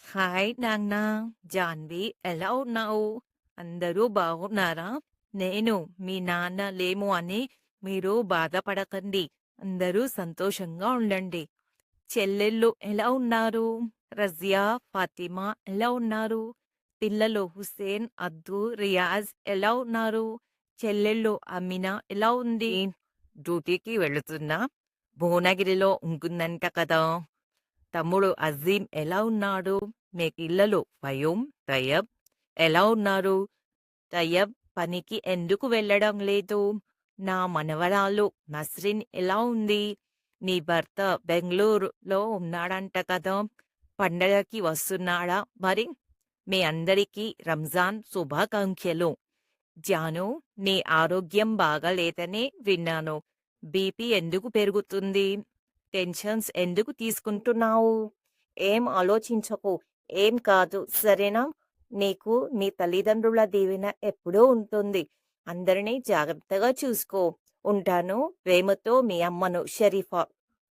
Hi నాన్న, జాన్వి ఎలా ఉన్నావు? అందరూ బాగున్నారా? నేను మీ నాన్న లేము అని మీరు బాధపడకండి. అందరూ సంతోషంగా ఉండండి. చెల్లెళ్ళు ఎలా ఉన్నారు? రజియా, ఫాతిమా ఎలా ఉన్నారు? పిల్లలు హుస్సేన్, అద్దు, రియాజ్ ఎలా ఉన్నారు? చెల్లెళ్ళు అమీనా ఎలా ఉంది? డ్యూటీకి వెళుతుందా? భువనగిరిలో ఉంటుందంట కదా! తమ్ముడు అజీం ఎలా ఉన్నాడు? మీ పిల్లలు ఫయూమ్, తయ్యబ్ ఎలా ఉన్నారు? తయ్యబ్ పనికి ఎందుకు వెళ్ళడం లేదు? నా మనవరాలు నస్రిన్ ఎలా ఉంది? నీ భర్త బెంగుళూరులో ఉన్నాడంట కదా! పండగకి వస్తున్నాడా మరి? మీ అందరికీ రంజాన్ శుభాకాంక్షలు. జాను, నీ ఆరోగ్యం బాగాలేదని విన్నాను. బీపీ ఎందుకు పెరుగుతుంది? టెన్షన్స్ ఎందుకు తీసుకుంటున్నావు? ఏం ఆలోచించకు. ఏం కాదు, సరేనా? నీకు నీ తల్లిదండ్రుల దీవెన ఎప్పుడూ ఉంటుంది. అందరినీ జాగ్రత్తగా చూసుకో. ఉంటాను. ప్రేమతో మీ అమ్మను, షరీఫా.